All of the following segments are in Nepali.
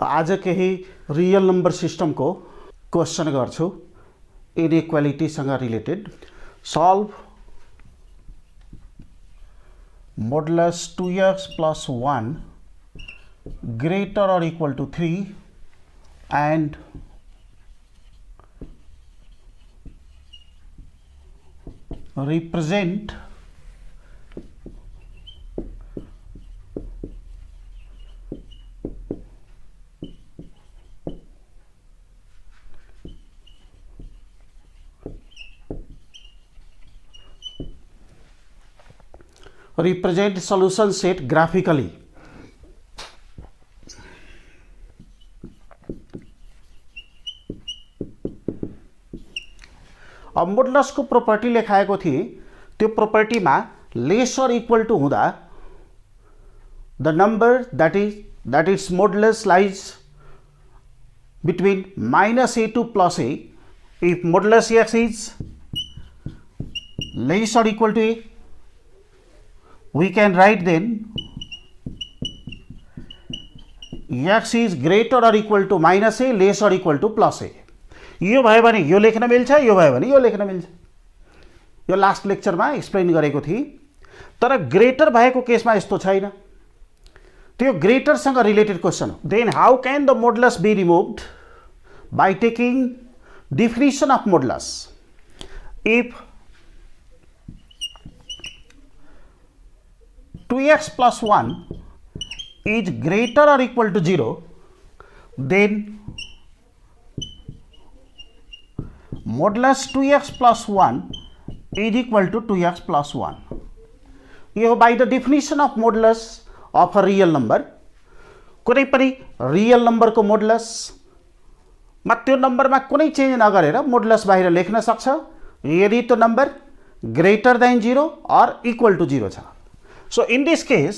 आज केही रियल नंबर सिस्टम को क्वेश्चन गर्छु इनइक्वालिटी सँग related. Solve modulus 2x plus 1 greater or equal to 3 and represent solution set graphically। अब मोडुलस को प्रोपर्टी लेखाएको थिए, त्यो प्रोपर्टी में लेस और इक्वल टू हुँदा the number that its modulus lies between -a to +a। if modulus x is less or equal to a, we can write then x is greater or equal to -a, less or equal to +a। यो भयो भने यो लेख्न मिल्छ, यो भयो भने यो लेख्न मिल्छ। यो लास्ट लेक्चर में एक्सप्लेन गरेको थिए, तर ग्रेटर भएको केसमा यस्तो छैन। त्यो ग्रेटर सँग रिलेटेड क्वेश्चन हो। Then how can the modulus be removed? By taking definition of modulus. If 2x plus 1 is greater or equal to 0, then modulus 2x plus 1 is equal to 2x plus 1। यो by the definition of modulus of a real number। कुनै पनि रियल नंबर को मोडुलस मा त्यो नंबर में कुनै चेंज नगरेर मोडुलस बाहिर लेख्न सक्छ यदि त्यो number greater than 0 or equal to 0 छ। So in this case,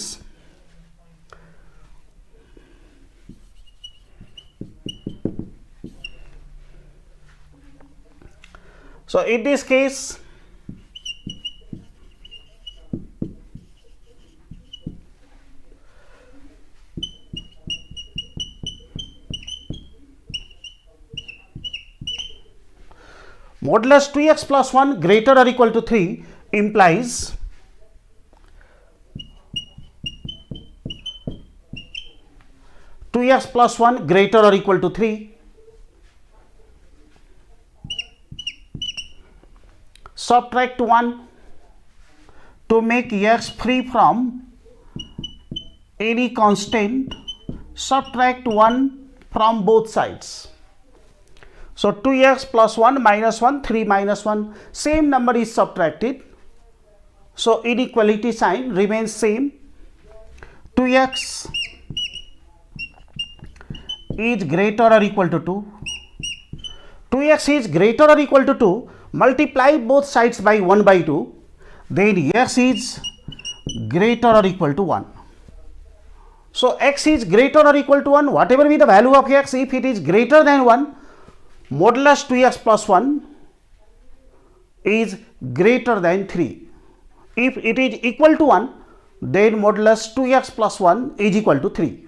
modulus 2x plus 1 greater or equal to 3 implies two x plus 1 greater or equal to 3 subtract 1 to make x free from any constant, subtract 1 from both sides। So 2x plus 1 minus 1, 3 minus 1, same number is subtracted, so inequality sign remains same। 2x is greater or equal to 2, 2x is greater or equal to 2, multiply both sides by 1 by 2, then x is greater or equal to 1। So x is greater or equal to 1, whatever be the value of x, if it is greater than 1, modulus 2x plus 1 is greater than 3। if it is equal to 1, then modulus 2x plus 1 is equal to 3।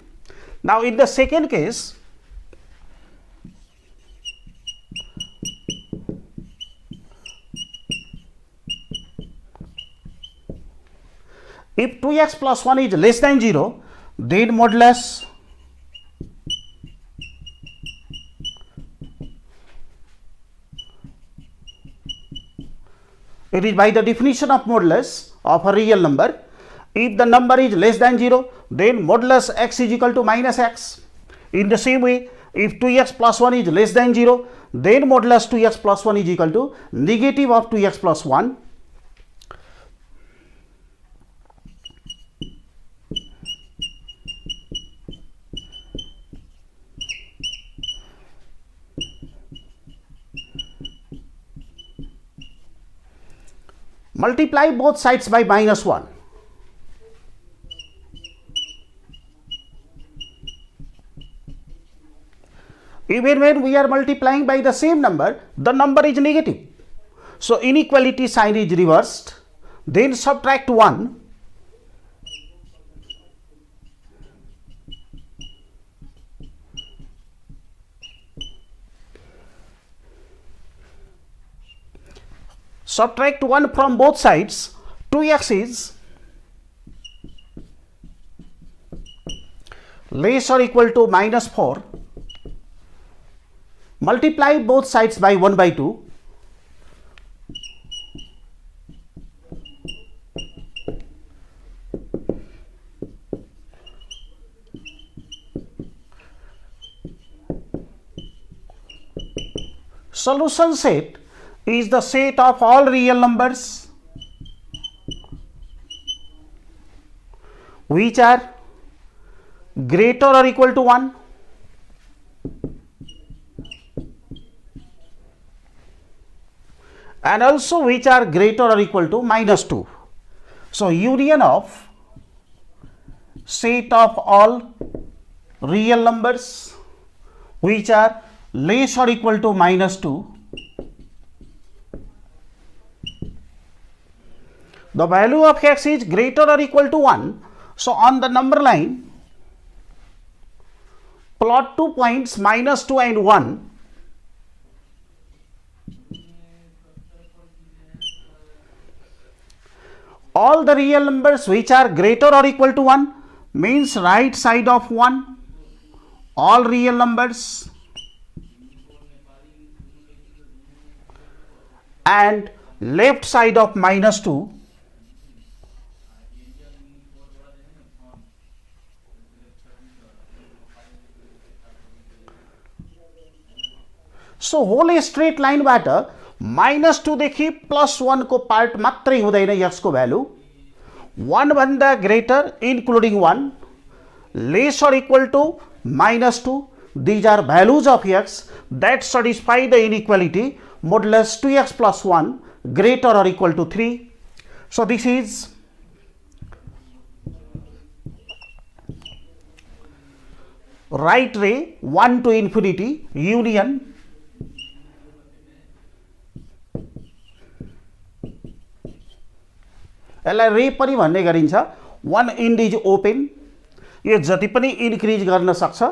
Now in the second case, if 2x plus 1 is less than 0, then modulus it is by the definition of modulus of a real number। if the number is less than 0, then modulus x is equal to minus x। in the same way, if 2x plus 1 is less than 0, then modulus 2x plus 1 is equal to negative of 2x plus 1। multiply both sides by -1, even when we are multiplying by the same number, the number is negative, so inequality sign is reversed। then subtract 1 subtract 1 from both sides. 2x is less or equal to minus 4. Multiply both sides by 1 by 2. Solution set is the set of all real numbers which are greater or equal to 1 and also which are greater or equal to minus 2. So, union of set of all real numbers which are less or equal to minus 2. The value of x is greater or equal to 1. So, on the number line, plot 2 points minus 2 and 1. All the real numbers which are greater or equal to 1 means right side of 1. All real numbers and left side of minus 2. So, whole straight line बाट minus 2 देखि plus 1 को part मात्रै हुँदैन x को value 1 भन्दा greater including 1 less or equal to minus 2. These are values of x that satisfy the inequality modulus 2x plus 1 greater or equal to 3. So, this is right ray 1 to infinity union यसलाई रे पनि भन्ने गरिन्छ. 1 end is open. यो जति पनि इन्क्रिज गर्न सक्छ.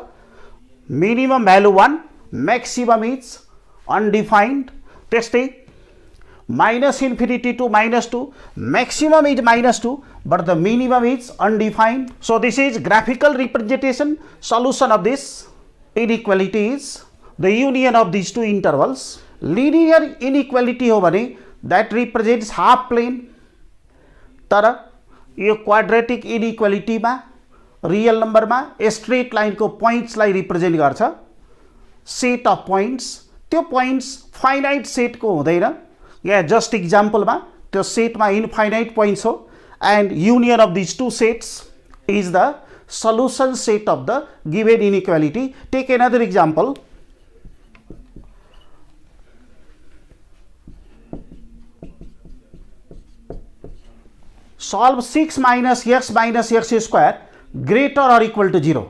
Minimum value 1 maximum is undefined. त्यस्तै minus infinity to minus 2 maximum is minus 2 but the minimum is undefined. So, this is graphical representation. Solution of this inequality is the union of these two intervals. Linear inequality हो भने that represents half plane. तर यो क्वाड्रेटिक इनइक्वालिटीमा रियल नम्बरमा स्ट्रेट लाइनको पोइन्ट्सलाई रिप्रेजेन्ट गर्छ. सेट अफ पोइन्ट्स त्यो पोइन्ट्स फाइनाइट सेटको हुँदैन. या जस्ट इक्जाम्पलमा त्यो सेटमा इन्फाइनाइट पोइन्ट्स हो and union of this two sets is the solution set of the given inequality. Take another example. Solve 6 minus x square greater or equal to 0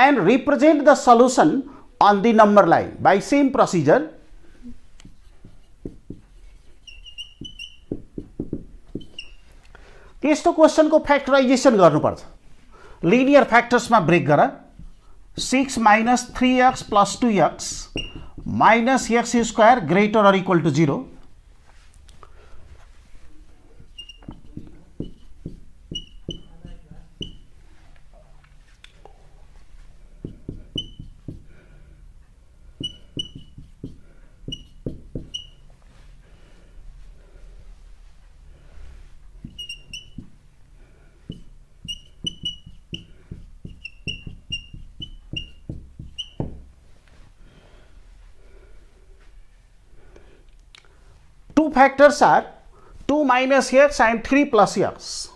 and represent the solution on the number line by same procedure. यस्तो क्वेशनको फ्याक्टराइजेसन गर्नुपर्छ. लिनियर फ्याक्टर्समा ब्रेक गर. 6 minus 3x plus 2x minus x square greater or equal to 0. Two factors are 2 minus x and 3 plus x.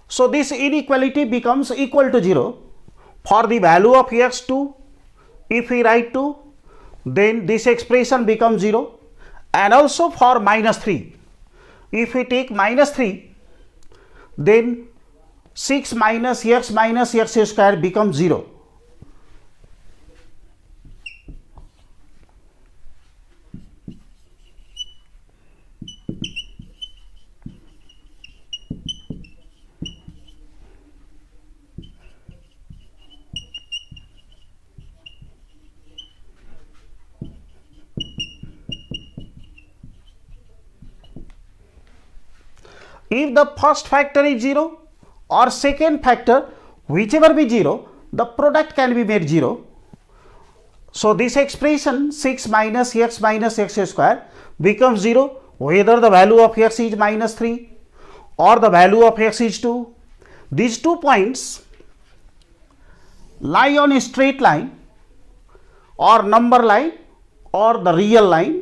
So, this inequality becomes equal to 0 for the value of x2. If we write 2, then this expression becomes 0, and also for minus 3. If we take minus 3, then 6 minus x square becomes 0. If the first factor is 0 or second factor, whichever be 0, the product can be made 0. So this expression 6 minus x square becomes 0 whether the value of x is minus 3 or the value of x is 2. These 2 points lie on a straight line or number line or the real line.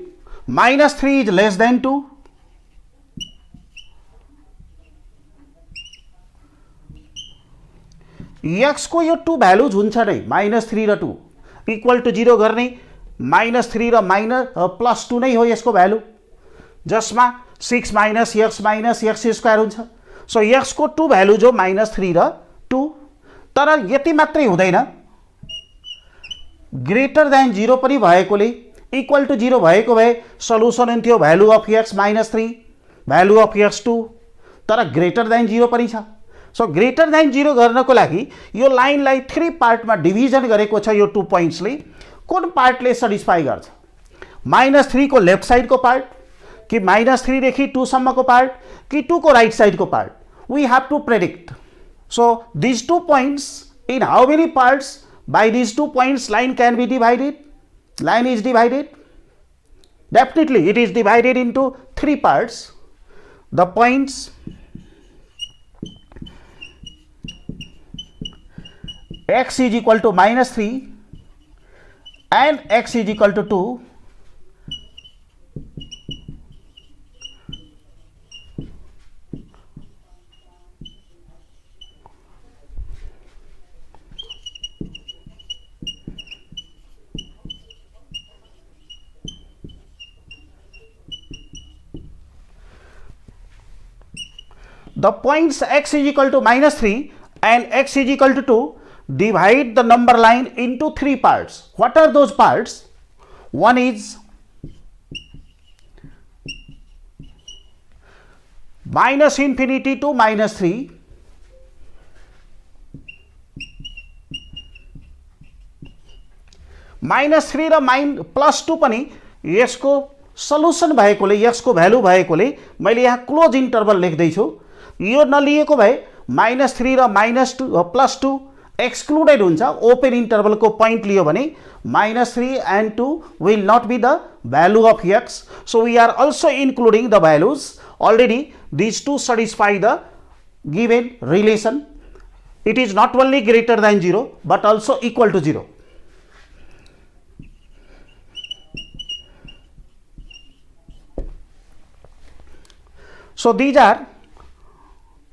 Minus 3 is less than 2. x को यो 2 भ्यालुज हुन्छ नै -3 र 2 इक्वल टू 0 गर्ने -3 र +2 नै हो यसको भ्यालु, जसमा 6 माइनस एक्स स्क्वायर हुन्छ। सो x को 2 भ्यालु जो -3 र 2। तर यति मात्रै हुँदैन, ग्रेटर देन 0 पनि भएकोले इक्वल टू 0 भएको भए सल्युसन हुन्थ्यो value of x -3 value of x 2, तर ग्रेटर देन 0 पनि छ। सो ग्रेटर देन 0 गर्नको लागि यो लाइनलाई 3 पार्टमा डिभिजन गरेको छ यो 2 पोइन्ट्सले। कुन पार्टले सटिस्फाई गर्छ? -3 को लेफ्ट साइडको पार्ट कि -3 देखि 2 सम्मको पार्ट कि 2 को राइट साइडको part? We have to predict. So these 2 points, in how many parts by these 2 points line can be divided? Line is divided. Definitely it is divided into 3 parts. The points x is equal to -3 and x is equal to 2. The points x is equal to -3 and x is equal to 2 divide the number line into 3 parts. What are those parts? One is -infinity to -3, -3 र +2 पनि यसको सल्युसन भएकोले, यसको भ्यालु भएकोले मैले यहाँ क्लोज इन्टरभल लेख्दै छु। यो नलिएको भए -3 र +2 एक्सक्लुडेड हुन्छ। ओपन इन्टरभल को पॉइंट लियो भने -3 and 2 will not be the value of x. So we are also including the values. Already these two satisfy the given relation. It is not only greater than 0 but also equal to 0. So these are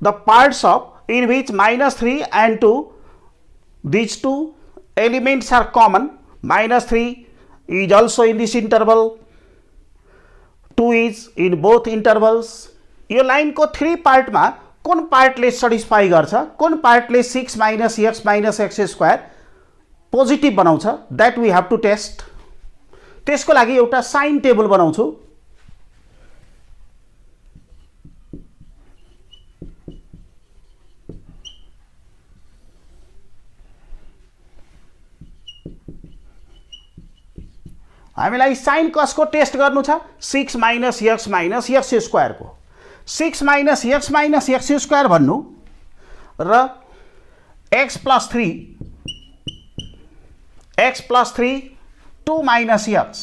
the parts of in which -3 and 2, these two elements are common. -3 is also in this interval, 2 is in both intervals. यो लाइन को 3 पार्ट में कुन पार्टले सटिस्फाई गर्छ, कुन पार्टले 6 माइनस एक्स स्क्वायर पोजिटिभ बनाउँछ, that we have to test. त्यसको लागि एउटा साइन टेबल बनाउँछु। हामीलाई साइन कसको टेस्ट गर्नु छ? 6 माइनस एक्स स्क्वायर को। 6 माइनस एक्स स्क्वायर भन्नु र x plus 3 2 minus x,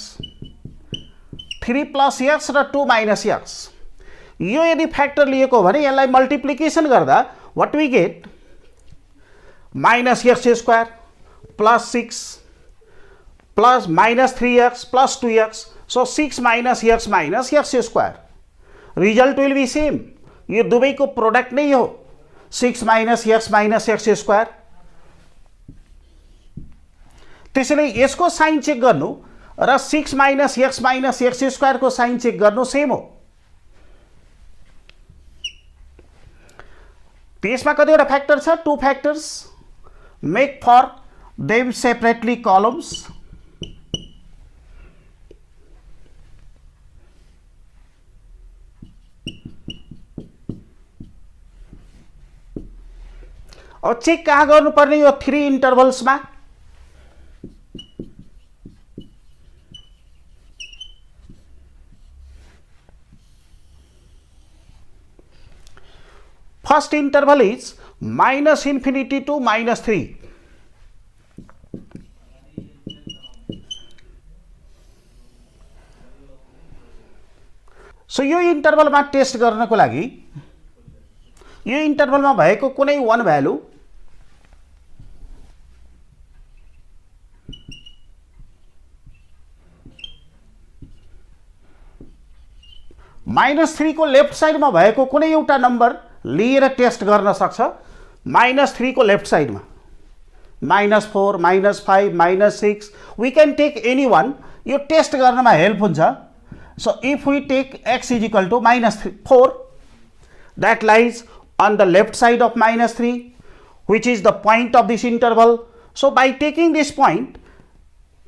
3 plus x र 2 माइनस एक्स, यो यदि फ्याक्टर लिएको भने यसलाई मल्टिप्लिकेसन गर्दा what we get? Minus x square plus 6 plus -3x plus 2x. So 6 minus x square. Result will be same. ये दुवै को प्रोडक्ट नहीं हो 6 minus x square. त्यसैले यसको साइन चेक गर्नु र 6 minus x square को साइन चेक गर्नु सेम हो। त्यसमा कतिवटा फ्याक्टर छ? 2 factors. Make for them separately columns. और चेक कहाँ गर्नुपर्ने? यो 3 इन्टरभल्स में। First interval is -∞ to -3. So यो इन्टरभलमा टेस्ट गर्नको लागि यो इन्टरभलमा भएको कुनै वन भ्यालु -3 को लेफ्ट साइडमा भएको कुनै एउटा नम्बर लिएर टेस्ट गर्न सक्छ। -3 को लेफ्ट साइडमा -4 -5 -6 we can take any one. यो टेस्ट गर्नमा हेल्प हुन्छ। So if we take x is equal to -4 that lies on the left side of -3 which is the point of this interval. So by taking this point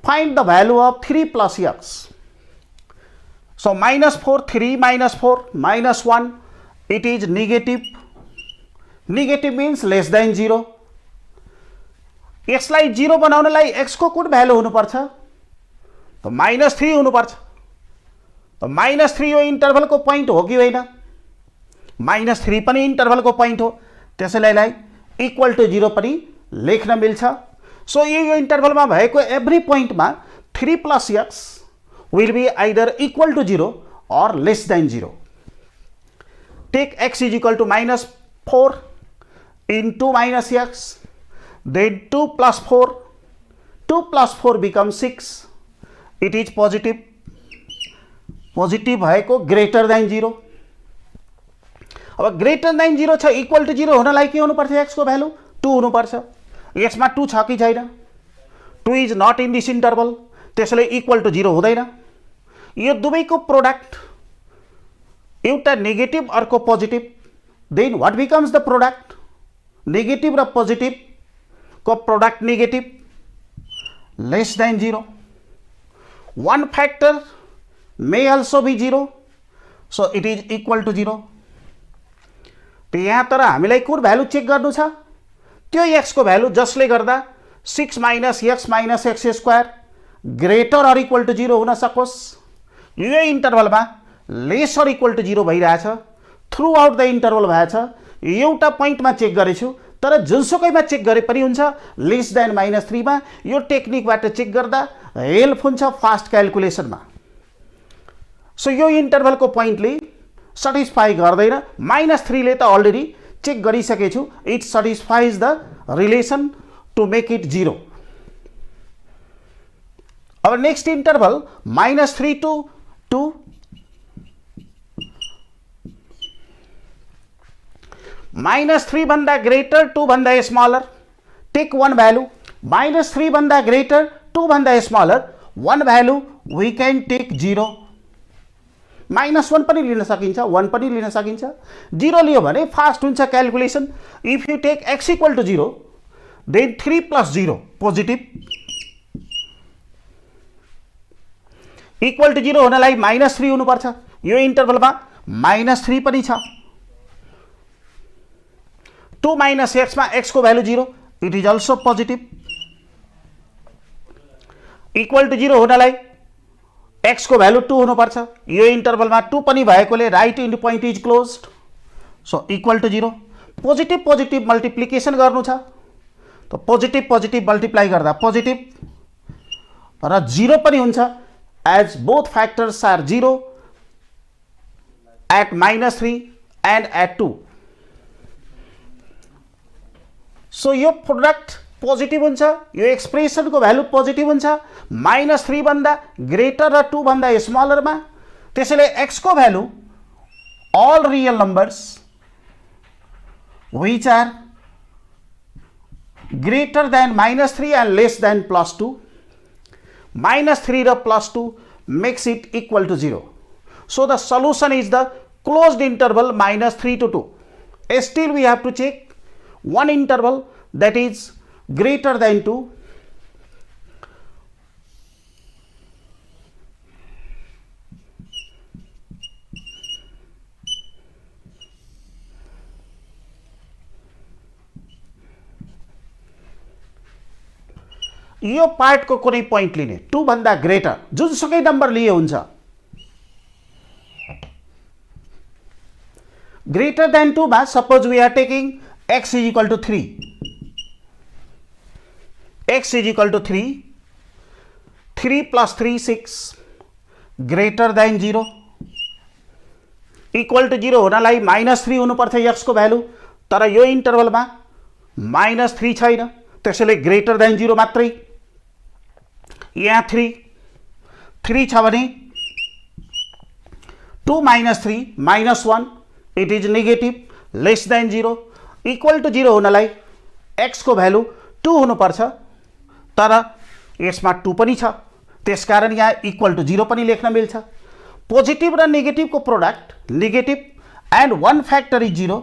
find the value of 3 plus x. So -4 3 -4 -1 it is negative. Negative means less than 0. यसलाई 0 बनाउनलाई x को कुन भ्यालु हुनुपर्छ त -3 हुनुपर्छ। तो -3 यो इन्टरभल को पॉइंट हो कि होइन? -3 पनि इन्टरभल को पॉइंट हो, त्यसैले यसलाई इक्वल टू 0 पनि लेख्न मिल्छ। सो यो इन्टरभलमा भएको एभ्री पोइन्टमा 3 plus x will be either equal to 0 or less than 0. Take x is equal to -4 into -x, then 2 plus 4, 2 plus 4 becomes 6. It is positive. Positive भएको ग्रेटर देन 0। अब ग्रेटर देन 0 छ, इक्वल टू 0 हुनलाई के हुनुपर्छ? x को भ्यालु 2 हुनुपर्छ। यसमा 2 छ कि छैन? 2 is not in this interval, त्यसैले इक्वल टू 0 हुँदैन। यो दुवैको प्रोडक्ट एउटा नेगेटिभ अर्को positive, then what becomes the product? Negative र पोजिटिभ को product negative, less than 0। one factor may also be 0, so it is equal to 0. तो यहाँ तर हामीलाई कुन भ्यालु चेक गर्नु छ? त्यो x को भ्यालु जसले गर्दा 6 - x - x² greater or equal to 0 हुन सकोस्। यो इन्टरभलमा लेस अर इक्वल टू 0 भइरहेछ, थ्रु आउट द इन्टरभल भएछ। एउटा पोइन्टमा चेक गरेछु, तर जुनसुकैमा चेक गरे पनि हुन्छ। लेस देन -3 मा यो टेक्निकबाट चेक गर्दा हेल्प हुन्छ फास्ट क्याल्कुलेसनमा। सो यो इन्टरभल को पोइन्टले सटिस्फाई गर्दैन। -3 ले त अलरेडी चेक गरिसकेछु, it satisfies the relation to make it 0। अब नेक्स्ट इन्टरभल -3 to 2, -3 भन्दा ग्रेटर 2 भन्दा स्मलर, टेक वन भ्यालु। -3 भन्दा ग्रेटर 2 भन्दा smaller, one value we can take 0। -1 पनि लिन सकिन्छ, 1 पनि लिन सकिन्छ। 0 लियो भने फास्ट हुन्छ calculation. If you take x equal to 0 then 3 plus 0 positive, equal to 0 हुनलाई -3 हुनुपर्छ। यो इन्टरभलमा -3 पनि छ। 2 - x मा x को value 0, it is also positive. Equal to 0 हुनलाई x को भ्यालु 2 हुनुपर्छ। यो इन्टरभलमा 2 पनि भएकोले right end point is closed, so equal to 0। Positive positive multiplication गर्नु छ, तो पोजिटिभ पोजिटिभ मल्टिप्लाई गर्दा पोजिटिभ र 0 पनि हुन्छ, as both factors are 0 at -3 and at 2। So यो प्रोडक्ट पोजिटिभ हुन्छ, यो एक्सप्रेसन को भ्यालु पोजिटिभ हुन्छ। -3 भन्दा ग्रेटर र 2 भन्दा स्मलरमा, त्यसैले x को value all real numbers which are greater than -3 and less than +2, -3 र +2 makes it equal to 0. So the solution is the closed interval -3 to 2. Still we have to check one interval that is greater than 2. यो पार्ट को कुनै पॉइंट लिने 2 भन्दा ग्रेटर जुनसुकै नम्बर लिए हुन्छ। ग्रेटर देन 2 मा suppose we are taking x is equal to 3, x is equal to 3, 3 plus 3 6 greater than 0, equal to 0 हुनलाई -3 हुनुपर्छ x को भ्यालु, तर यो इन्टरभलमा -3 छैन, त्यसैले ग्रेटर देन 0 मात्रै। यहाँ 3 छ भने 2 - 3 -1 it is negative less than 0, equal to 0 हुनलाई x को भ्यालु 2 हुनुपर्छ, तर यसमा 2 पनि छ, त्यसकारण यहाँ इक्वल टु 0 पनि लेख्न मिल्छ। पोजिटिभ र नेगेटिभको product negative and 1 factor is 0,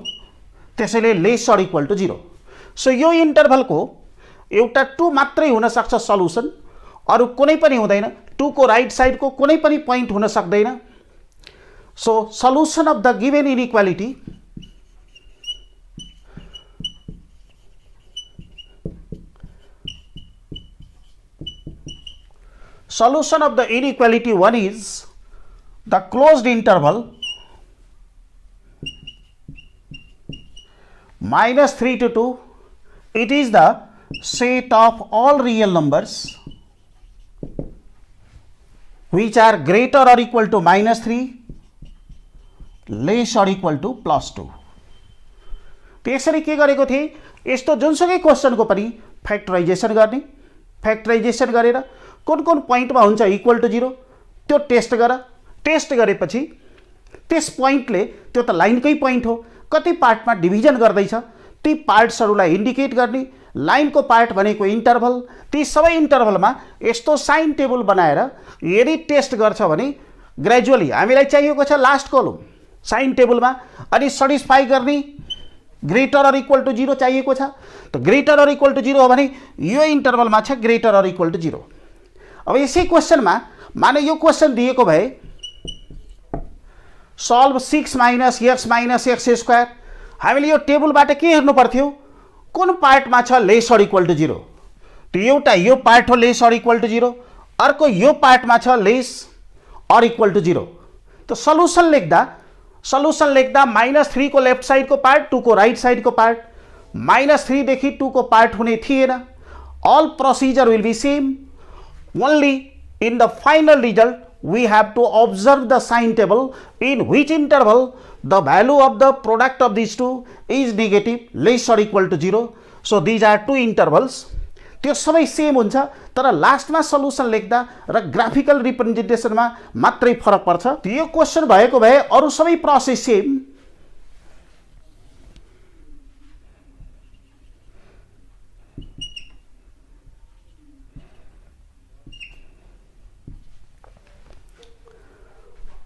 त्यसैले less or equal to 0। So यो इन्टरभलको एउटा 2 मात्रै हुन सक्छ सल्युसन, अरु कुनै पनि हुँदैन, 2 को राइट साइडको कुनै पनि पोइन्ट हुन सक्दैन। So solution of the given inequality solution of the inequality 1 is the closed interval -3 to 2. It is the set of all real numbers which are greater or equal to -3, less or equal to +2. त्यसरी के गरेको थिए, यस्तो जुनसुकै क्वेशनको पनि फ्याक्टराइजेसन गर्ने, फ्याक्टराइजेसन गरेर कुन कुन पोइन्टमा हुन्छ इक्वल टु 0 त्यो टेस्ट गर, टेस्ट गरेपछि त्यस पोइन्टले, त्यो त लाइनकै पोइन्ट हो, कति पार्टमा डिभिजन गर्दैछ ती पार्ट्सहरूलाई इन्डिकेट गर्ने, लाइनको पार्ट भनेको इन्टरभल, ती सबै इन्टरभलमा यस्तो साइन टेबल बनाएर यदि टेस्ट गर्छ भने ग्रेजुअली हामीलाई चाहिएको छ लास्ट कलम साइन टेबलमा, अनि सटिस्फाई गर्ने ग्रेटर अर इक्वल टु 0 चाहिएको छ। त ग्रेटर अर इक्वल टु 0 हो भने यो इन्टरभलमा छ ग्रेटर अर इक्वल टु 0। अब यसै क्वेशनमा माने यो क्वेशन दिएको भए सल्भ 6 - x - x², हामीले यो टेबलबाट के हेर्नु पर्थ्यो, कुन पार्टमा छ लेस अर इक्वल टु 0, त एउटा यो पार्ट हो लेस अर इक्वल टु 0, अर्को यो पार्टमा छ लेस अर इक्वल टु 0। त सल्युसन लेख्दा -3 को लेफ्ट साइडको पार्ट, 2 को राइट साइडको पार्ट, -3 देखि 2 को पार्ट हुने थिएन। All procedure will be same, only in the final result we have to observe the sign table in which interval the value of the product of these two is negative, less or equal to 0. So these are two intervals, त्यो सबै सेम हुन्छ, तर लास्टमा सल्युसन लेख्दा र ग्राफिकल रिप्रेजेन्टेसनमा मात्रै फरक पर्छ। यो क्वेशन भएको भए अरु सबै process same.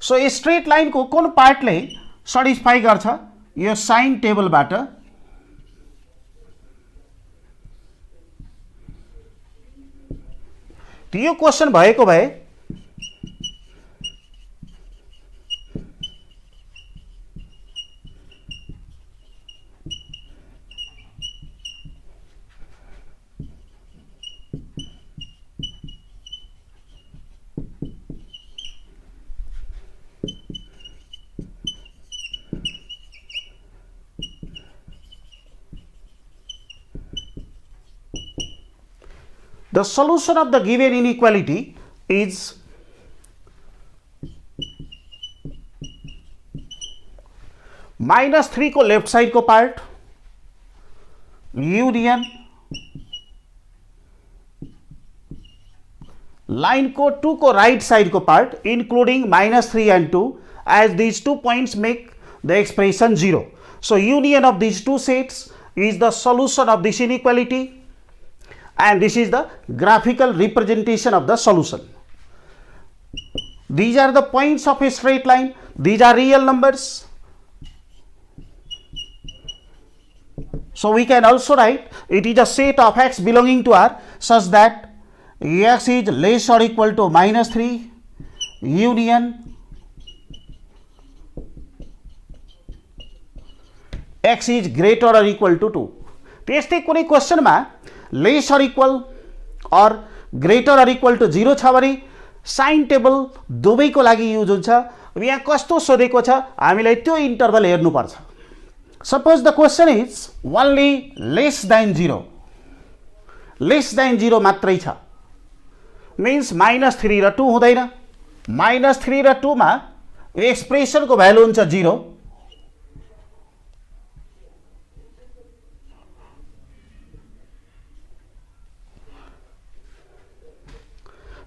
So straight line को कुन पार्टले सटिस्फाई गर्छ, यो साइन टेबलबाट यो क्वेशन भएको भए the solution of the given inequality is -3 को लेफ्ट साइड को पार्ट यूनियन लाइन को 2 को राइट साइड को part including -3 and 2 as these 2 points make the expression 0. So union of these two sets is the solution of this inequality, and this is the graphical representation of the solution. These are the points of a straight line, these are real numbers. So we can also write it is a set of x belonging to R such that x is less or equal to -3 union x is greater or equal to 2. त्यस्तै कुनै क्वेशनमा लेस अर इक्वल और ग्रेटर अर इक्वल टू 0 छ भने साइन टेबल दुवैको लागि युज हुन्छ, अब यहाँ कस्तो सोधेको छ हामीलाई त्यो इन्टरभल हेर्नुपर्छ। Suppose the question is only lace than 0 मात्रै छ, मिन्स -3 र 2 हुँदैन। -3 र 2 मा एक्सप्रेसनको भ्यालु हुन्छ 0।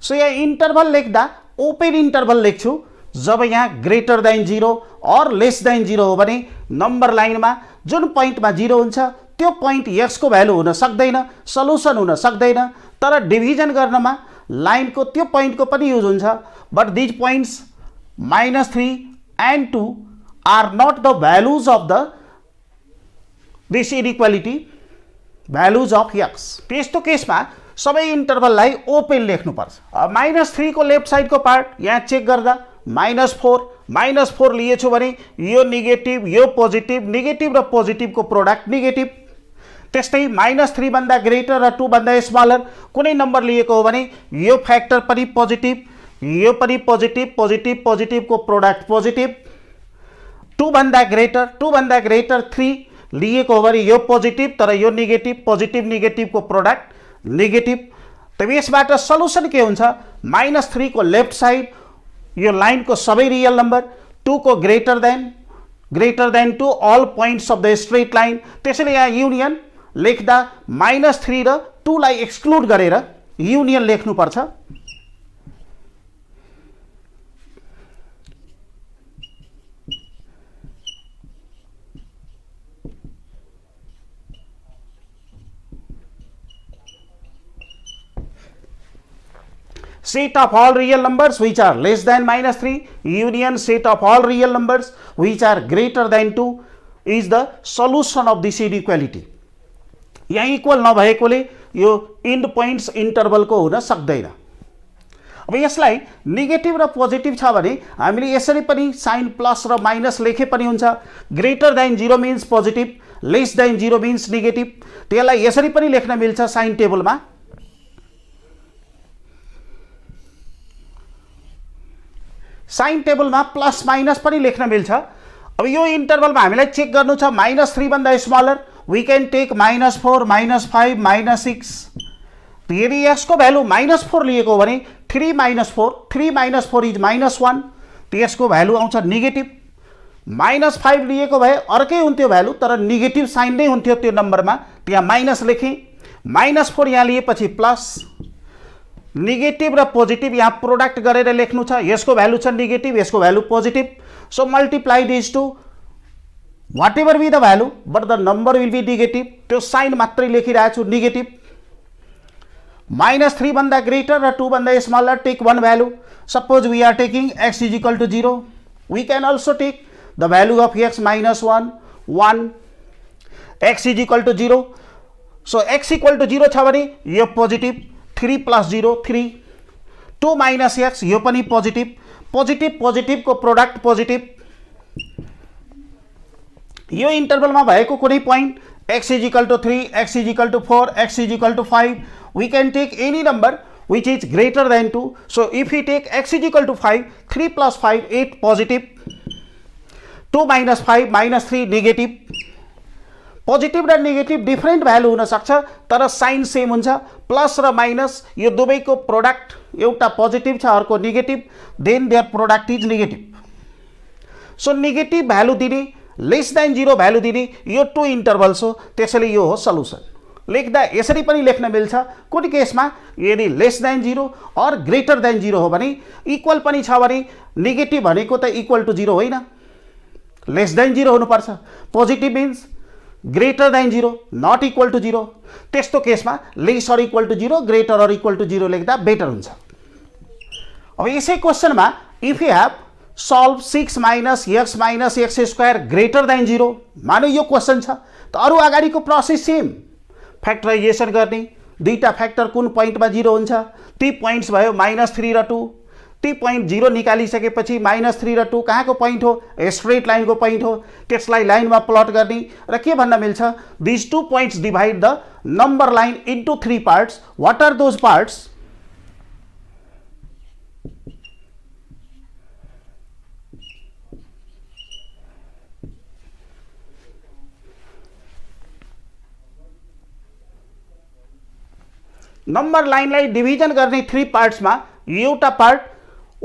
सो यहाँ इन्टरभल लेख्दा ओपन इन्टरभल लेख्छु। जब यहाँ ग्रेटर देन 0 और लेस देन 0 हो भने नम्बर लाइनमा जुन पोइन्टमा 0 हुन्छ त्यो पोइन्ट x को भ्यालु हुन सक्दैन, सल्युसन हुन सक्दैन। तर डिभिजन गर्नमा लाइनको त्यो पोइन्टको पनि युज हुन्छ। But these points -3 and 2 are not the values of this inequality, values of x। त्यस्तो केसमा सबै इन्टरभललाई ओपन लेख्नुपर्छ। -3 को लेफ्ट साइडको पार्ट यहाँ चेक गर्दा -4 लिएछु भने यो नेगेटिभ यो पोजिटिभ, नेगेटिभ र पोजिटिभको प्रोडक्ट नेगेटिभ। त्यस्तै -3 भन्दा ग्रेटर र 2 भन्दा स्मलर कुनै नम्बर लिएको हो भने यो फ्याक्टर पनि पोजिटिभ, यो पनि पोजिटिभ, पोजिटिभ पोजिटिभको प्रोडक्ट पोजिटिभ। 2 भन्दा ग्रेटर 3 लिएको हो भने यो पोजिटिभ तर यो नेगेटिभ, पोजिटिभ नेगेटिभको प्रोडक्ट नेगेटिभ। तब यसबाट सल्युसन के हुन्छ? -3 को लेफ्ट साइड यो लाइनको सबै रियल नम्बर, 2 को greater than 2 all points of the straight line. त्यसैले यहाँ युनियन लेख्दा -3 र 2 लाई एक्सक्लुड गरेर युनियन लेख्नुपर्छ। Set of all real numbers which are less than -3 union set of all real numbers which are greater than 2 is the solution of this inequality। यहाँ इक्वल नभएकोले यो इन्ड पोइन्ट्स इन्टरभलको हुन सक्दैन। अब यसलाई नेगेटिभ र पोजिटिभ छ भने हामीले यसरी पनि साइन प्लस र माइनस लेखे पनि हुन्छ। Greater than 0 means positive, lace than 0 means negative. त्यसलाई यसरी पनि लेख्न मिल्छ साइन टेबलमा। साइन टेबलमा प्लस माइनस पनि लेख्न मिल्छ। अब यो इन्टरभलमा हामीलाई चेक गर्नु छ -3 भन्दा स्मलर, वी क्यान टेक -4 -5 -6। यदि x को भ्यालु -4 लिएको हो भने 3 -4 इज -1, त्यसको भ्यालु आउँछ नेगेटिभ। -5 लिएको भए अर्कै हुन्थ्यो भ्यालु तर नेगेटिभ साइन नै हुन्थ्यो त्यो नम्बरमा, त्यहाँ माइनस लेखेँ। -4 यहाँ लिएपछि प्लस, नेगेटिभ र पोजिटिभ यहाँ प्रोडक्ट गरेर लेख्नु छ। यसको भ्यालु छ नेगेटिभ, यसको value positive. So multiply this to whatever be the value but the number will be negative. त्यो साइन मात्रै लेखिरहेको छु नेगेटिभ। -3 भन्दा ग्रेटर र 2 भन्दा smaller take one value. Suppose we are taking x is equal to 0, we can also take the value of x -1 1, x is equal to 0। So x equal to 0 छ भने यो पोजिटिभ, 3 + 0 3, 2 - x यो पनि पोजिटिभ, पोजिटिभको प्रोडक्ट पोजिटिभ। यो इन्टरभलमा भएको कुनै point x is equal to 3, x is equal to 4, x is equal to 5, we can take any number which is greater than 2। So if you take x is equal to 5, 3 + 5 8 positive, 2 - 5 -3 negative. Positive र नेगेटिभ डिफ्रेन्ट भ्यालु हुन सक्छ तर साइन सेम हुन्छ। प्लस र माइनस यो दुवैको प्रोडक्ट, एउटा पोजिटिभ छ अर्को negative, then their product is negative. So negative value दिने, लेस देन 0 भ्यालु दिने यो 2 इन्टरभल्स हो। त्यसैले यो हो सल्युसन। लेख्दा यसरी पनि लेख्न मिल्छ। कुनै केसमा यदि लेस देन 0 और ग्रेटर देन 0 हो भने, इक्वल पनि छ भने नेगेटिभ भनेको त इक्वल टु 0 होइन, लेस देन 0 हुनुपर्छ। Positive means greater than 0 not equal to 0। त्यस्तो case less or equal to 0, greater or equal to 0 लेख्दा बेटर हुन्छ। अब यसै क्वेसनमा if you have solve 6 - x - x² greater than 0, मानौ यो क्वेसन छ त अरु अगाडिको प्रोसेस सेम। फ्याक्टराइजेसन गर्ने, दुईटा फ्याक्टर कुन पोइन्टमा 0 हुन्छ ती पोइन्ट्स भयो -3 र 2। ती पोइन्ट 0 निकालिसकेपछि -3 र 2 कहाँको पोइन्ट हो? स्ट्रेट लाइनको पोइन्ट हो। त्यसलाई लाइनमा प्लट गर्ने र के भन्न मिल्छ? This 2 points divide the number line into 3 parts. What are those parts? Number लाइनलाई डिभिजन गर्ने 3 पार्ट्समा एउटा part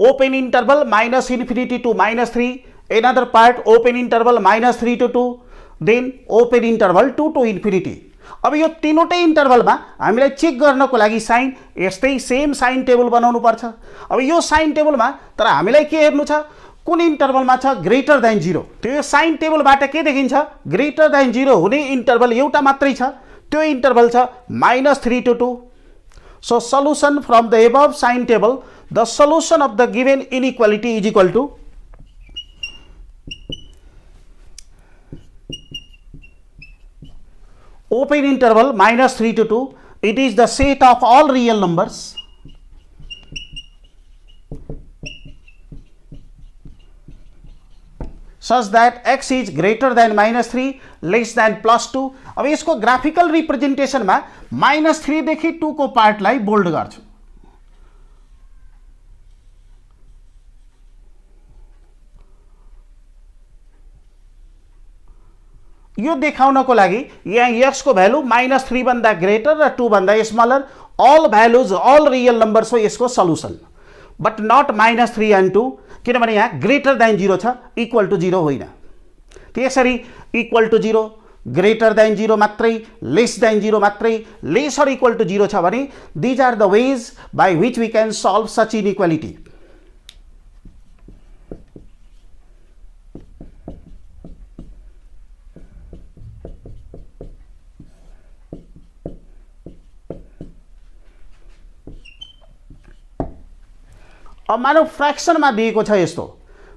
open interval -infinity to -3, another part open interval -3 to 2, then open interval 2 to infinity. अब यो तीनवटै इन्टरभलमा हामीलाई चेक गर्नको लागि साइन यस्तै सेम साइन टेबल बनाउनु पर्छ। अब यो साइन टेबलमा तर हामीलाई के हेर्नु छ, कुन इन्टरभलमा छ ग्रेटर देन 0। त्यो साइन टेबलबाट के देखिन्छ, ग्रेटर देन 0 हुने इन्टरभल एउटा मात्रै छ, त्यो इन्टरभल छ -3 to 2। So solution from the above sign table, the solution of the given inequality is equal to open interval -3 to 2. It is the set of all real numbers such that x is greater than -3 less than +2। अब यसको ग्राफिकल रिप्रेजेन्टेसनमा -3 देखि 2 को पार्टलाई बोल्ड गर्छु। यो देखाउनको लागि यहाँ x को भ्यालु -3 भन्दा ग्रेटर र 2 भन्दा smaller, all values all real numbers हो यसको सल्युसन, बट नट -3 and 2, किनभने यहाँ ग्रेटर देन 0 छ, इक्वल टु 0 होइन। त्यसरी इक्वल टु 0, ग्रेटर देन 0 मात्रै, लेस देन 0 मात्रै, लेस अर इक्वल टु 0 छ भने these are the ways by which we can solve such inequality. अब मानव फ्र्याक्सनमा दिएको छ यस्तो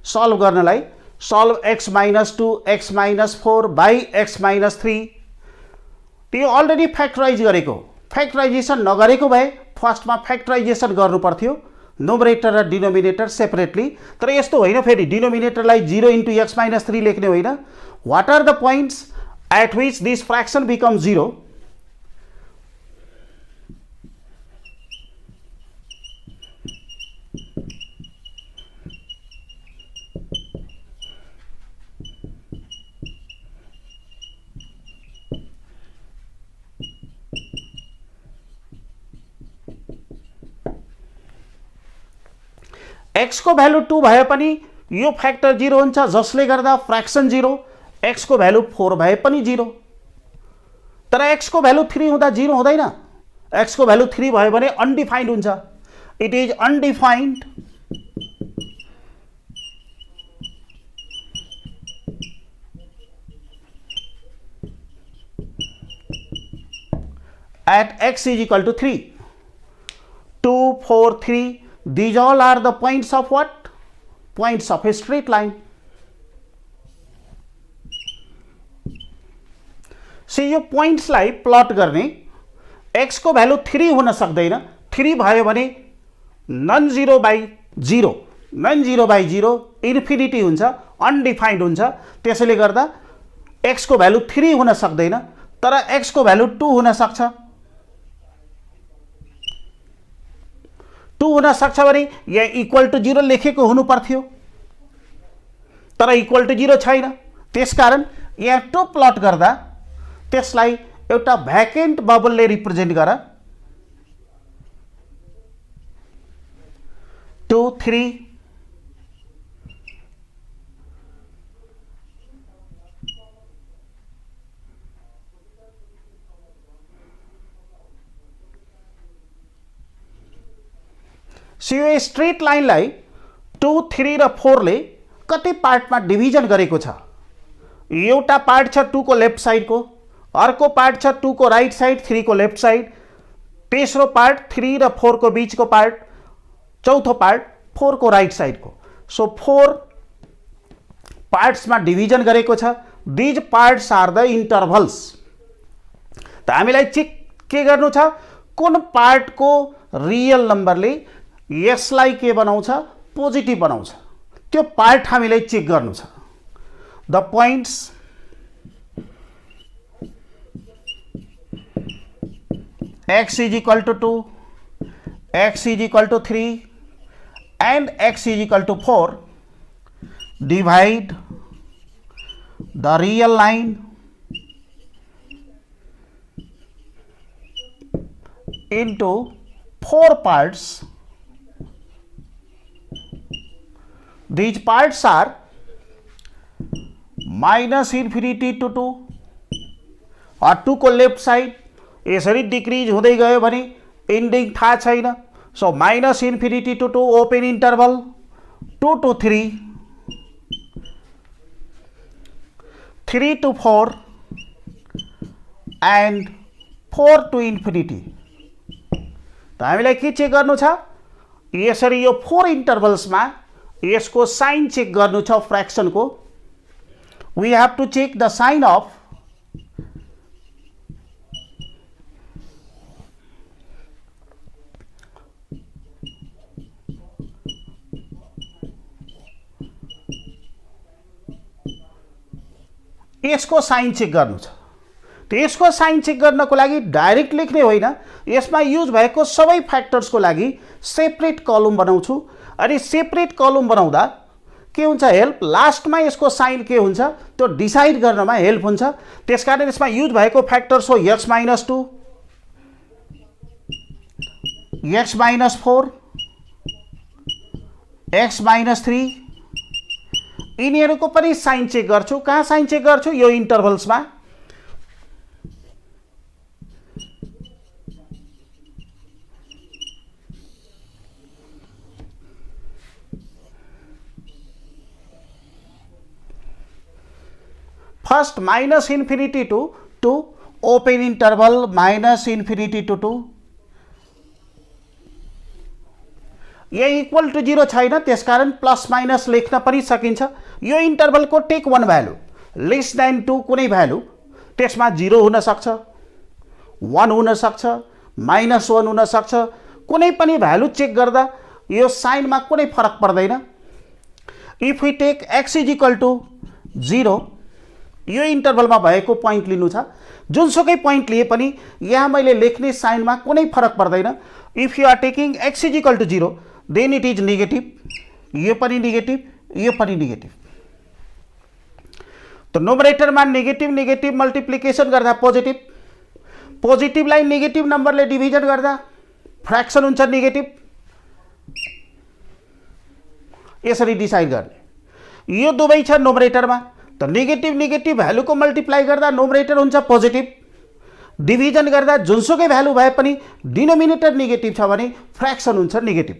सल्भ गर्नलाई, solve x -2 x -4 by x -3। त्यो अलरेडी फ्याक्टराइज गरेको, फ्याक्टराइजेसन नगरेको भए फर्स्टमा फ्याक्टराइजेसन गर्नु पर्थ्यो, नोमिनेटर र डिनोमिनेटर सेपरेटली। तर यस्तो होइन, फेरि डिनोमिनेटरलाई 0 × x -3 लेख्ने होइन। What are the points at which this fraction become 0? x को भ्यालु 2 भए पनि यो फ्याक्टर 0 हुन्छ, जसले गर्दा फ्र्याक्सन 0, x को भ्यालु 4 भए पनि 0। तर x को भ्यालु 3 हुँदा 0 हुँदैन, x को भ्यालु 3 भयो भने अनडिफाइन्ड हुन्छ, it is undefined at x is equal to 3, 2, 4, 3, these all are the points of what? Points of a straight line. See, यो पोइन्ट्सलाई प्लट गर्ने x को भ्यालु 3 हुन सक्दैन, 3 भयो भने none 0 by 0, none 0 by 0 infinity हुन्छ, अनडिफाइन्ड हुन्छ। त्यसैले गर्दा x को भ्यालु 3 हुन सक्दैन, तर x को भ्यालु 2 हुन सक्छ। 2 हुन सक्छ भने यहाँ इक्वल टु 0 लेखेको हुनु पर्थ्यो, तर इक्वल टु 0 छैन। त्यसकारण यहाँ 2 प्लट गर्दा त्यसलाई एउटा भ्याकेन्ट बबलले रिप्रेजेन्ट गर। 2, 3, सो यो स्ट्रेट लाइनलाई 2, 3 र 4 ले कति पार्टमा डिभिजन गरेको छ। एउटा पार्ट छ 2 को लेफ्ट साइडको, अर्को पार्ट छ 2 को राइट साइड, 3 को लेफ्ट साइड, तेस्रो पार्ट 3 र 4 को बीचको पार्ट, चौथो पार्ट 4 को राइट साइडको। सो 4 पार्ट्समा डिभिजन गरेको छ। These parts are the intervals. त हामीलाई चेक के गर्नु छ, कुन पार्टको रियल नम्बरले यसलाई के बनाउँछ, पोजिटिभ बनाउँछ, त्यो पार्ट हामीलाई चेक गर्नु छ। The points x is equal to 2, x is equal to 3 and x is equal to 4 divide the real line into 4 parts. These parts are minus infinity to 2 और 2 को लेफ्ट साइड यसरी डिक्रिज हुँदै गयो भने एन्डिङ थाहा छैन. So minus infinity to 2 open interval 2 to 3, 3 to 4 and 4 to infinity. त हामीलाई के चेक गर्नु छ? यसरी यो 4 इन्टरभल्समा यसको साइन चेक गर्नु छ फ्र्याक्सनको. We have to check the sign of यसको साइन चेक गर्नु छ. त यसको साइन चेक गर्नको लागि डाइरेक्ट लेख्ने होइन, यसमा युज भएको सबै फ्याक्टर्सको लागि सेपरेट कलम बनाउँछु. अनि सेपरेट कलम बनाउँदा के हुन्छ हेल्प, लास्टमा यसको साइन के हुन्छ त्यो डिसाइड गर्नमा हेल्प हुन्छ. त्यसकारण यसमा युज भएको फ्याक्टर्स हो x - 2, x - 4, x - 3. यिनीहरूको पनि साइन चेक गर्छु. कहाँ साइन चेक गर्छु? यो इन्टरभल्समा. First minus infinity to 2 open interval minus infinity to 2. यहाँ इक्वल टू 0 छैन, त्यसकारण प्लस माइनस लेख्न पनि सकिन्छ. यो इन्टरभलको टेक 1 भ्यालु लेस देन 2 कुनै भ्यालु, त्यसमा 0 हुन सक्छ, 1 हुन सक्छ, -1 हुन सक्छ. कुनै पनि भ्यालु चेक गर्दा यो साइनमा कुनै फरक पर्दैन. इफ वी टेक x = 0, यो इन्टरभलमा भएको पोइन्ट लिनु छ. जुनसुकै पोइन्ट लिए पनि यहाँ मैले लेख्ने साइनमा कुनै फरक पर्दैन. If you are taking x = 0, then it is negative. यो पनि नेगेटिभ, यो पनि नेगेटिभ. त नोमरेटरमा नेगेटिभ नेगेटिभ मल्टिप्लिकेसन गर्दा पोजिटिभ, पोजिटिभलाई नेगेटिभ नम्बरले डिभिजन गर्दा फ्र्याक्सन हुन्छ नेगेटिभ. यसरी डिसाइड गर्ने. यो दुवै छ नोमरेटरमा. त नेगेटिभ नेगेटिभ भ्यालुको मल्टिप्लाई गर्दा नोमरेटर हुन्छ पोजिटिभ, डिभिजन गर्दा जुनसुकै भ्यालु भए पनि डिनोमिनेटर नेगेटिभ छ भने फ्र्याक्सन हुन्छ नेगेटिभ.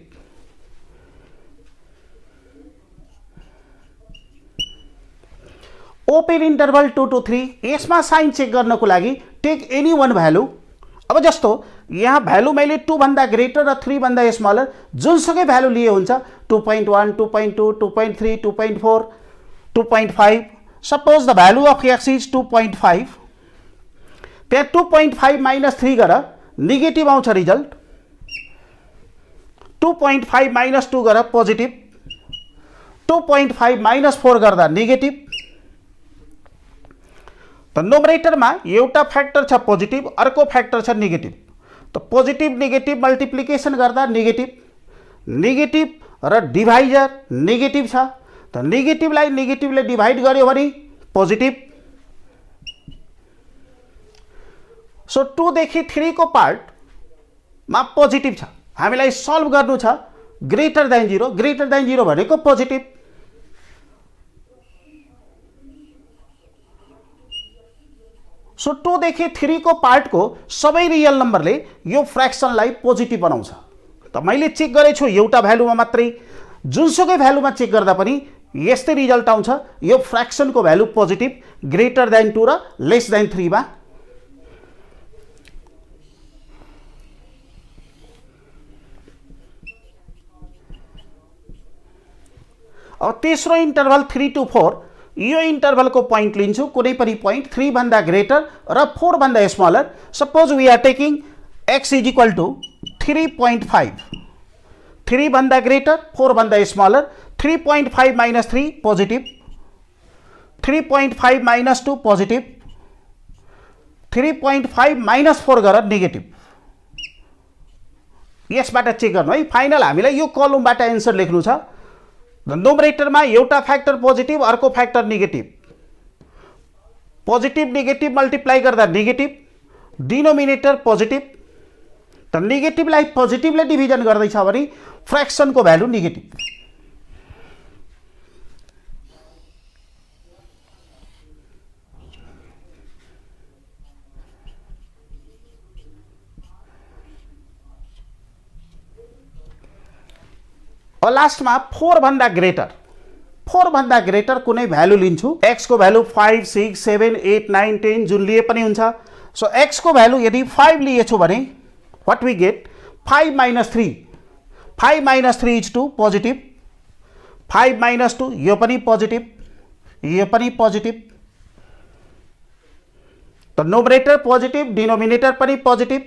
ओपन इन्टरभल 2 to 3, यसमा साइन चेक गर्नको लागि टेक एनी वान भ्यालु. अब जस्तो यहाँ भ्यालु मैले 2 भन्दा ग्रेटर र 3 भन्दा स्मलर जुनसुकै भ्यालु लिए हुन्छ. 2.1, 2.2, 2.3, 2.4, 2.5. Suppose the value of x is 2.5. त्यहाँ 2.5 - 3 गर नेगेटिभ आउँछ रिजल्ट. 2.5 - 2 गर पोजिटिभ. 2.5 - 4 गर्दा नेगेटिभ. त नोमरेटरमा एउटा फ्याक्टर छ पोजिटिभ, अर्को फ्याक्टर छ नेगेटिभ. त पोजिटिभ नेगेटिभ मल्टिप्लिकेसन गर्दा नेगेटिभ, नेगेटिभ र डिभाइजर नेगेटिभ छ. त नेगेटिभलाई नेगेटिभले डिभाइड गर्यो भने पोजिटिभ. सो 2 देखि 3 को पार्टमा पोजिटिभ छ. हामीलाई सल्भ गर्नु छ ग्रेटर देन 0. ग्रेटर देन 0 भनेको पोजिटिभ. सो 2 देखि 3 को पार्टको सबै रियल नम्बरले यो फ्र्याक्सनलाई पोजिटिभ बनाउँछ. त मैले चेक गरेछु एउटा भ्यालुमा मात्रै. जुनसुकै भ्यालुमा चेक गर्दा पनि यस्तै रिजल्ट आउँछ. यो फ्र्याक्सनको भ्यालु पोजिटिभ ग्रेटर देन 2 र लेस देन 3 मा. अब तेस्रो इन्टरभल 3 to 4, यो इन्टरभलको पोइन्ट लिन्छु. कुनै पनि पोइन्ट 3 भन्दा ग्रेटर र 4 भन्दा smaller. Suppose we are taking x = 3.5. 3 भन्दा ग्रेटर, 4 भन्दा स्मलर. 3.5 - 3 पोजिटिभ, 3.5 - 2 पोजिटिभ, 3.5 - 4 गर नेगेटिभ. यसबाट चेक गर्नु है. फाइनल हामीलाई यो कलमबाट एन्सर लेख्नु छ. नोमरेटरमा एउटा फ्याक्टर पोजिटिभ, अर्को factor negative. Positive negative multiply गर्दा नेगेटिभ, डिनोमिनेटर पोजिटिभ. त नेगेटिभलाई पोजिटिभले डिभिजन गर्दैछ भने फ्र्याक्सनको भ्यालु नेगेटिभ। लास्टमा 4 भन्दा ग्रेटर कुनै भ्यालु लिन्छु। x को भ्यालु 5 6 7 8 9 10 जुन लिए पनि हुन्छ। सो x को भ्यालु यदि 5 लिएछु भने what we get 5 - 3, 5 - 3 is 2 positive, 5 - 2 यो पनि पोजिटिभ, यो पनि पोजिटिभ। त नोमिनेटर पोजिटिभ, डिनोमिनेटर पनि पोजिटिभ।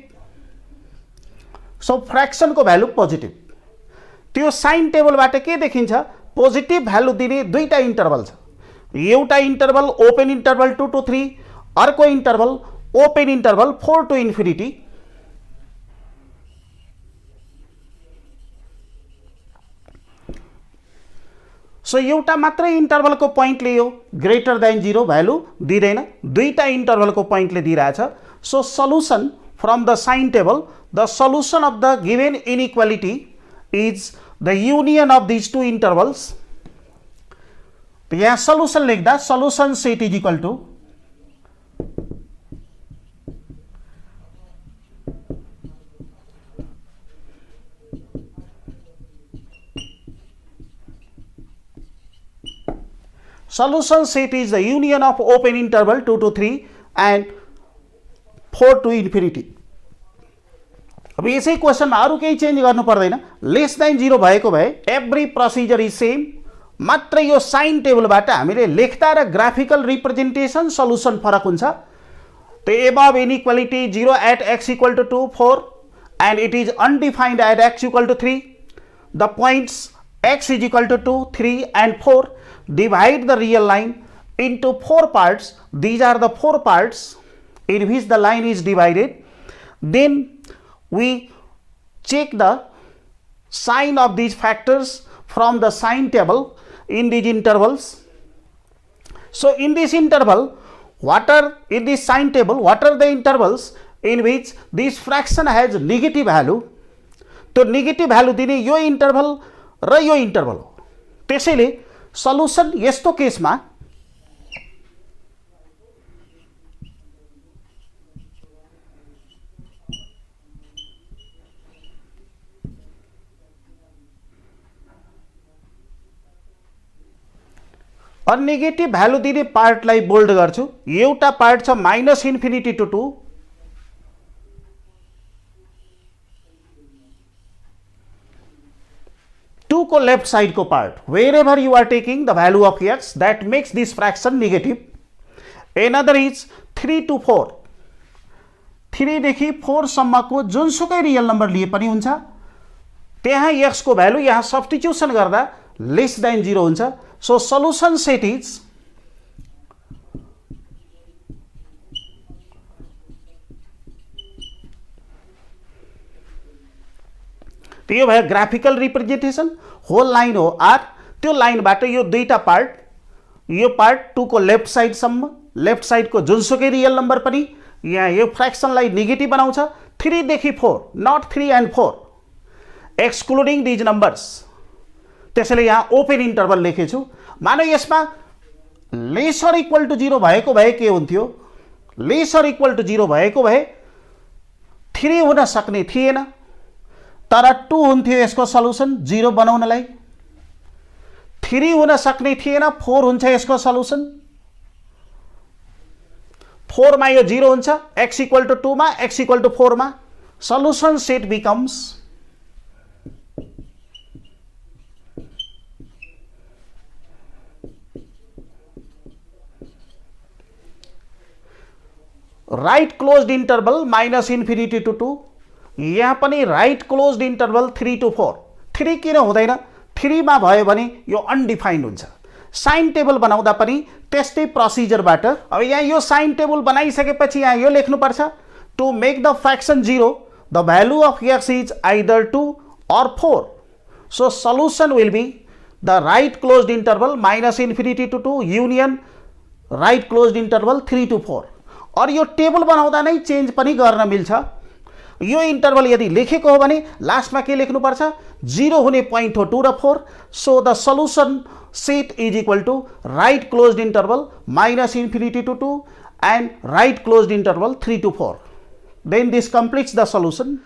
सो फ्र्याक्सनको भ्यालु पोजिटिभ। त्यो साइन टेबलबाट के देखिन्छ, पोजिटिभ भ्यालु दिने दुईटा इन्टरभल छ। एउटा इन्टरभल ओपन इन्टरभल 2 to 3, अर्को interval open interval 4 to infinity. So एउटा मात्रै इन्टरभलको पोइन्टले यो ग्रेटर देन 0 भ्यालु दिँदैन, दुईटा इन्टरभलको पोइन्टले दिइरहेछ। So solution from the sign table, the solution of the given inequality is the union of these two intervals। तो यहाँ सल्युसन लेख्दा solution set is equal to solution set is the union of open interval 2 to 3 and 4 to infinity। अब यसै क्वेसनमा अरु केही चेन्ज गर्नु पर्दैन, लेस देन 0 भएको भए एभ्री प्रोसिजर इज सेम। मात्र यो साइन टेबलबाट हामीले लेख्दा र ग्राफिकल रिप्रेजेन्टेसन सल्युसन फरक हुन्छ। त above inequality 0 at x equal to 2 4 and it is undefined at x equal to 3। the points x is equal to 2 3 and 4 divide the real line into 4 parts। these are the 4 parts in which the line is divided। then we check the sign of these factors from the sign table in these intervals। so in this interval, what are in this sign table, what are the intervals in which this fraction has negative value। तो नेगेटिभ भ्यालु दिने यो इन्टरभल र यो इन्टरभल हो। त्यसैले सल्युसन यस्तो केसमा नेगेटिभ भ्यालु दिने पार्टलाई बोल्ड गर्छु। एउटा पार्ट छ -इन्फिनिटी टु 2, को लेफ्ट साइड को part wherever you are taking the value of x that makes this fraction negative। another is 3 to 4, 3 देखि 4 सम्मको जुनसुकै रियल नम्बर लिए पनि हुन्छ। त्यहाँ x को भ्यालु यहाँ सब्स्टिट्युसन गर्दा लेस देन 0 हुन्छ। सो सल्युसन सेट इज यो भयो ग्राफिकल रिप्रेजेन्टेसन। होल लाइन हो आर, त्यो लाइनबाट यो दुईटा पार्ट, यो पार्ट 2 को लेफ्ट साइड सम्म, लेफ्ट साइड को जुनसुकै रियल नम्बर पनि यहाँ यो फ्र्याक्सनलाई नेगेटिभ बनाउँछ। 3 देखि 4, not 3 and 4 excluding these numbers. त्यसैले यहाँ ओपन इन्टरभल लेखेछु। मानौ यसमा लेसर इक्वल टु 0 भएको भए के हुन्थ्यो, लेसर इक्वल टु 0 भएको भए 3 हुन सक्ने थिएन, तर 2 हुन्थ्यो यसको सल्युसन 0 बनाउनलाई। 3 हुन सक्ने थिएन, 4 हुन्छ यसको सल्युसन। 4 मा यो 0 हुन्छ, x इक्वल टु 2 मा, x इक्वल टु 4 मा solution set becomes right closed interval -infinity to 2। यहाँ पनि राइट क्लोज्ड इन्टरभल 3 to 4। 3 किन हुँदैन, 3 मा भयो भने यो अनडिफाइन्ड हुन्छ। साइन टेबल बनाउँदा पनि त्यस्तै प्रोसिजरबाट। अब यहाँ यो साइन टेबल बनाइसकेपछि यहाँ यो लेख्नुपर्छ, to make the fraction 0 the value of x is either 2 or 4। So solution will be the right closed interval -infinity to 2 union right closed interval 3 to 4। और यो टेबल बनाउँदा नै चेन्ज पनि गर्न मिल्छ। यो इन्टरभल यदि लेखेको हो भने लास्टमा के लेख्नुपर्छ, 0 हुने पोइन्ट हो 2 र 4. So the solution set is equal to right closed interval -∞ to 2 and right closed interval 3 to 4. Then this completes the solution.